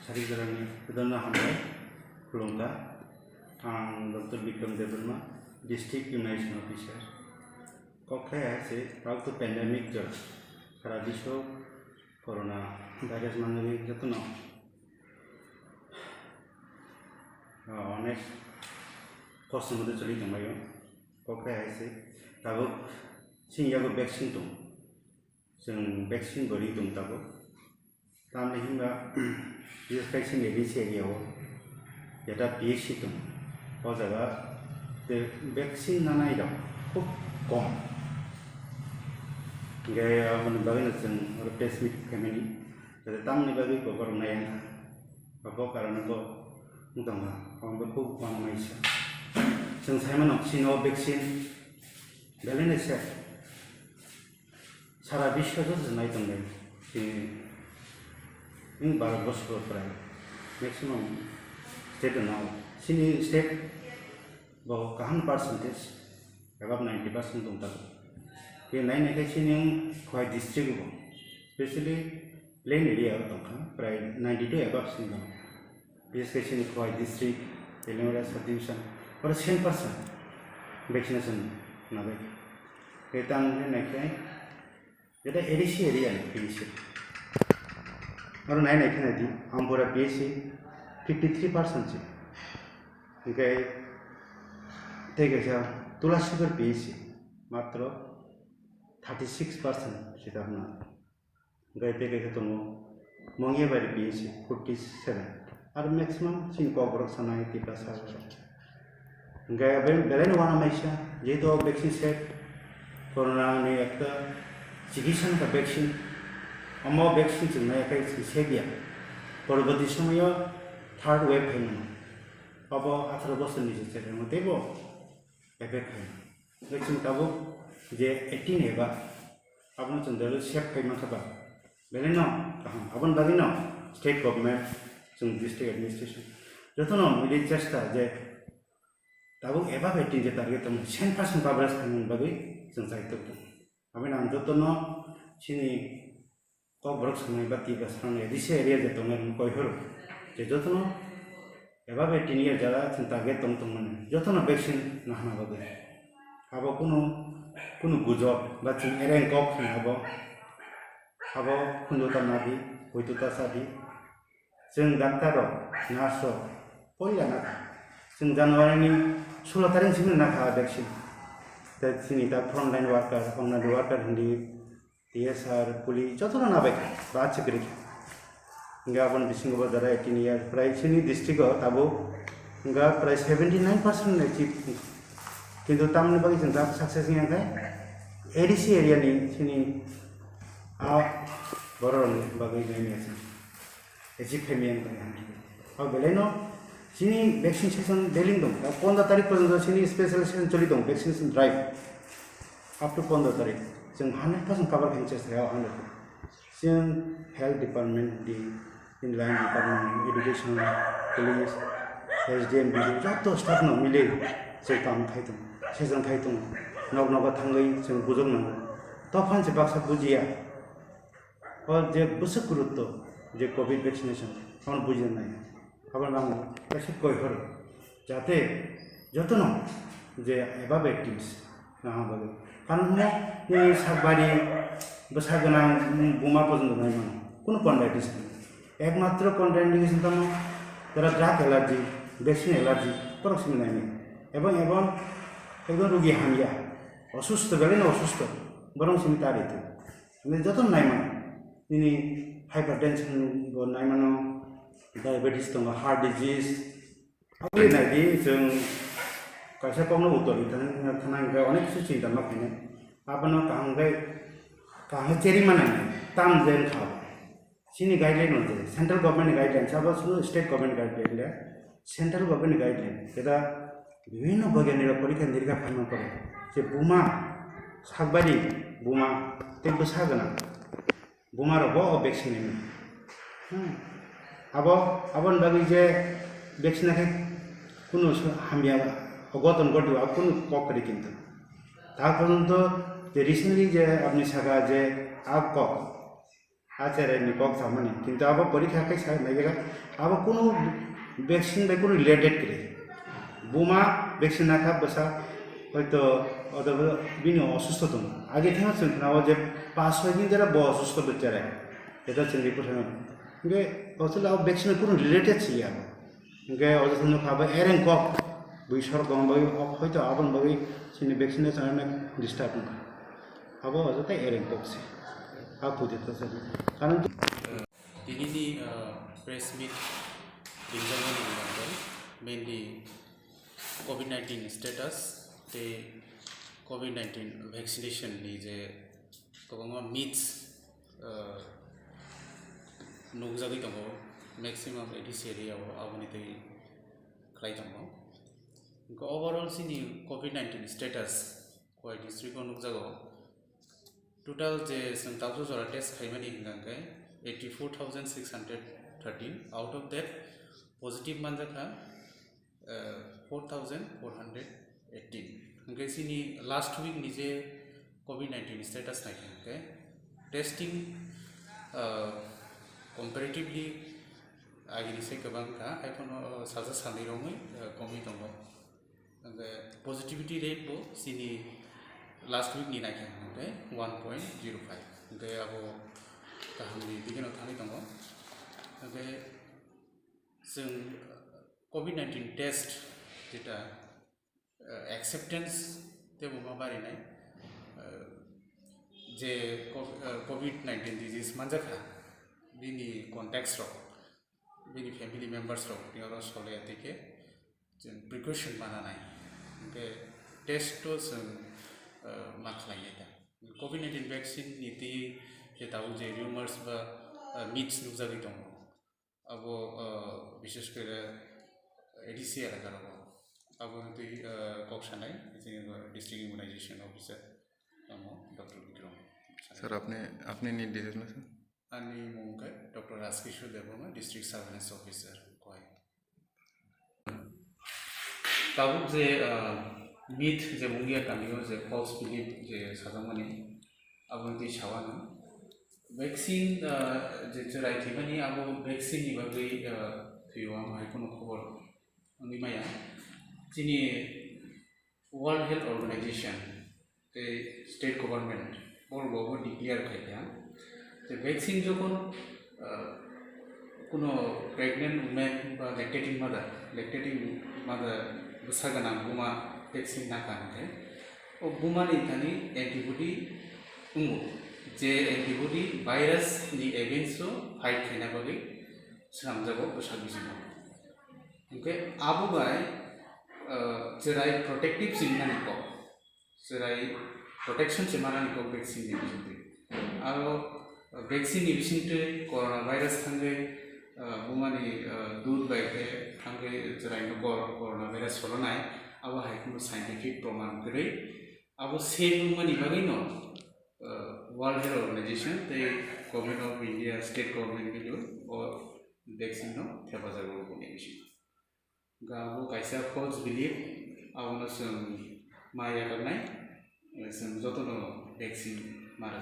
सारिजारानि गोदान हामबाय खुलुमदा आं doctor Vikram Debbarma district immunization officer कक्राया से प्राउड टू पैंडेमिक जब सारा विश्व कोरोना भाइरस मानवी जतन अनेक कष्ट मध्य चली दंबायो कक्राया से दाबो सिंयाबो वैक्सीन दं जों वैक्सीन बोरै दं दाबो तामने हिंगा वैक्सीन एरिया एरियाव यदा बीएससी दं ओ जगह बे वैक्सीन नानाय दं खूब कम गया मन बागैनो जों और पेसिफिक फैमिली जदे तामने बागै गबर नाया बाबा कारणबो मुदंगा आंबो खूब बानायसा जों साइमन सिनो वैक्सीन बेलेने से सारा विश्व जुनाय दंबाय इन भारत वर्षफ्राय मैक्सिमम स्टेट नाव सिनी स्टेट बहु काहन परसेंटेज एबाब 90% दं तक ये नायनाय सिनी खय डिस्ट्रिक्ट स्पेशली प्लेन एरिया दं प्राय 92 एबाब सिन दं बिसके सिनी खय डिस्ट्रिक्ट एलिमेंट सब डिवीजन और 100% वैक्सीनेशन नाबाय ये तां नायनाय ये एरिसी एरिया पीसी और नाइन एखे दी आमपुरा पीएससी 53% से इनके तेगे तुलासीगर पीएससी मात्र 36% से अपना गए तेगे तो मंगिया बारी पीएससी 47 और मैक्सिमम सिन कोबरक सनाई 80% गए बेलेन वाना मैसा ये तो वैक्सीन से कोरोना ने एक चिकित्सा का वैक्सीन अम्मा वैक्सीन चलने का सेबिया परवर्ती समय थर्ड वेव है अब 18 वर्ष नीचे चले मतलब एफेक्ट है वैक्सीन तब जे 18 है अब चंदर सेफ है मतलब बेले न कहाँ अपन बाकी न स्टेट गवर्नमेंट जों डिस्ट्रिक्ट एडमिनिस्ट्रेशन जो तो न मिली चेष्टा जे तब एबा 18 जे टारगेट 100% कवरेज खाने बाकी जों साइट हमें नाम जो तो न सिनी को ब्रक समय बाती बसराने दिसे एरिया जे तंगे कोइ हर जे जतनो एबा 18 इयर जरा चिंता गे तंग तंग माने जतनो वैक्सीन नाहना बागे आबो कुनु गुजब बा चिं एरें कक खाबो आबो खुनुता नाबि होइतुता साबि जों डाक्टर नार्स पयला ना जों जानुवारिनि 16 तारिखसिम नाखा वैक्सीन दा सिनि दा फ्रन्टलाइन वर्कार अंगनवाड़ी वर्कार हिंदी TSR पुलिस जो तो ना बैठा बात से करें इंगा अपन बिसिंग को बता रहा है 18 इयर प्राय सिनी डिस्ट्रिक्ट हो तबो इंगा प्राय 79% अचीव किंतु तामने बाकी चिंता सक्सेस नहीं आता है एडीसी एरिया नहीं सिनी बरोने बाकी नहीं है अचीव फेमियन का और बेलेनो सिनी वैक्सीनेशन डेलिंग दो 15 तारीख पर सिनी स्पेशलाइजेशन चली दो वैक्सीनेशन ड्राइव अप टू 15 तारीख जों 100% कवर खालामनो चेष्टा खालामो 100% जों health department the inline department education police SDM जत स्टाफ न मिले जों काम खायदों सेजन खायदों नग नग थांगै जों बुजोंनांगौ तफान से बाक्सा बुजिया और जे बुसक गुरुत्व जे कोविड वैक्सीनेशन हम बुझिनो नाय आबार नाम कैसे कोइ हर जाते जतन जे एबा एक्टिविटीज ना बागे कारण ये सागबारी बसागना बुमा पर्यंत नहीं मानो कोनो कॉन्ट्राइंडिकेशन एकमात्र कॉन्ट्राइंडिकेशन तो जरा ड्रग एलार्जी वैक्सीन एलार्जी परक्सिम नहीं एवं एकदम रोगी हामिया असुस्थ बेले न असुस्थ बरं सिम तारित मैं जतन नहीं मानो ini hypertension go नहीं मानो डायबिटीज दं हार्ट डिजीज अब ये नहीं जों कैसे कौनो उतरी थाना अनेक चिंता माने आपनो कहाँ चेरी माने ताम जेन खाओ सिनी गाइडलाइन होते सेंट्रल गवर्नमेंट गाइडलाइन सब state government guideline central government guideline यदा विभिन्न वैज्ञानिक परीक्षा निरीक्षा खालामनो पड़े जे बुमा सागबारी बुमा तेबो सागना बुमा रबो वैक्सीन अब बाकी जे वैक्सीन है कुनो हामिया अगतन कर दिया कुनो कक किंतु ता पर्यंत रिसेंटली जे अपनी सगा जे आप कक आचार्य नि कक थामनि किन्तु अब परीक्षा के साथ नायगा अब कोनो वैक्सीन बे कोनो रिलेटेड करे बुमा वैक्सीन नाखा बसा হয়তো অদব বিনি অসুস্থ দं আগে থেকে जों नाव जे पास होगिन जरा ब অসুস্থ बेचारा এটা जों रिपोर्ट होनो इनके असला वैक्सीन कोनो रिलेटेड छिया इनके अजथन खाबा एरेन कक बैसर दं बय हयतो आबन बय सिनि वैक्सीनेशन आने डिस्टार्ब अब अजता एरेन कक से अब पुजे त कारण दिनैनि प्रेस मिट दिन्थिनायनि उनाव मेनलि COVID-19 स्टेटास ते COVID-19 वैक्सीनेशन नि जे गोबां मिथ्स नुजागै दङ मैक्सिमम एडिस एरियाव आबनि दै खालाय दङ ओवरऑल सिनि COVID-19 स्टेटास कय डिस्ट्रिक्टआव नुजागौ टोटल जे जों दाबो जरा टेस्ट खायमानि हिंगांगे 84,613 आउट ऑफ दैट पॉजिटिव मानजाखा 4,418 ओंके सिनि लास्ट वीक निजे COVID-19 स्टेटस नायखांगे टेस्टिंग कंपैरेटिवली आगिनि से गोबांखा आइफोन साजा सानैरावै कमी दङ ओंके पॉजिटिविटी रेट बो सिनि लास्ट वीक नि नायखांगे 1.05 ओंके आबो गाहामनि बिगिनाव थानाय दङ ओंके जों COVID-19 टेस्ट जेटा एक्सेप्टेंस ते बुमा बारिनाय जे COVID-19 डिजीज मानजाखा बिनि कन्टेक्स्ट रो बिनि फैमिली मेंबर्स रो बियाव सले देखे जों प्रिकॉशन बानानाय ओंके टेस्ट तो जों मा खालायो दा COVID-19 वैक्सीन नीति जेटाव जे रूमर्स बा मिथ्स नुजागै दङ अब विशेष करे एडीसी एलाकाराव अब दै कक्सानाय जेनेबा डिस्ट्रिक्ट इम्यूनाइजेशन ऑफिसर दङ डॉक्टर विक्रम सर आपने नी डिटेल्स ना सर आंनि मुंखौ doctor Rajkishore Debbarma district surveillance officer कय दाबो जे मिथ जे मुंगिया गामियाव जे फल्स बिलीफ जे साजामानि अब दै सावानो वैक्सीन जे जराय थैमानि अब वैक्सीन नि बागै थैवा माय कोनो खबर आंनि माया दिनै वर्ल्ड हेल्थ ऑर्गेनाइजेशन ते स्टेट गवर्नमेंट बरबावबो डिक्लेयार खायया जे वैक्सीन जखन कोनो प्रेगनेंट वुमेन बा लैक्टेटिंग मादार बसागाना बुमा वैक्सीन नाखानके ओ बुमानि थानि एंटीबॉडी उंगु जे एंटीबॉडी वायरस नि एगेंस्ट फाइट खायना बागै सामजागो बसागिसिनो ओंके आबुगाय जेराय प्रोटेक्टिव सिमानिको जेराय प्रोटेक्शन सिमानिको वैक्सीन नि बिसिंते आरो वैक्सीन नि बिसिंते कोरोना वायरस थांगे बुमानि दूध बायके थांगे जेराय कोरोना वायरस सलनाय आबो हायकुनो साइंटिफिक प्रमाण गरै आबो सेम मनि बागै न वर्ल्ड हेल्थ ऑर्गेनाइजेशन ते government of India state government below और वैक्सीन नो हेफाजाब होगोनि बिसिं गाबो कायसा फल्स बिलीफ आवनो जों माया करनाय जों जतनो वैक्सीन मारा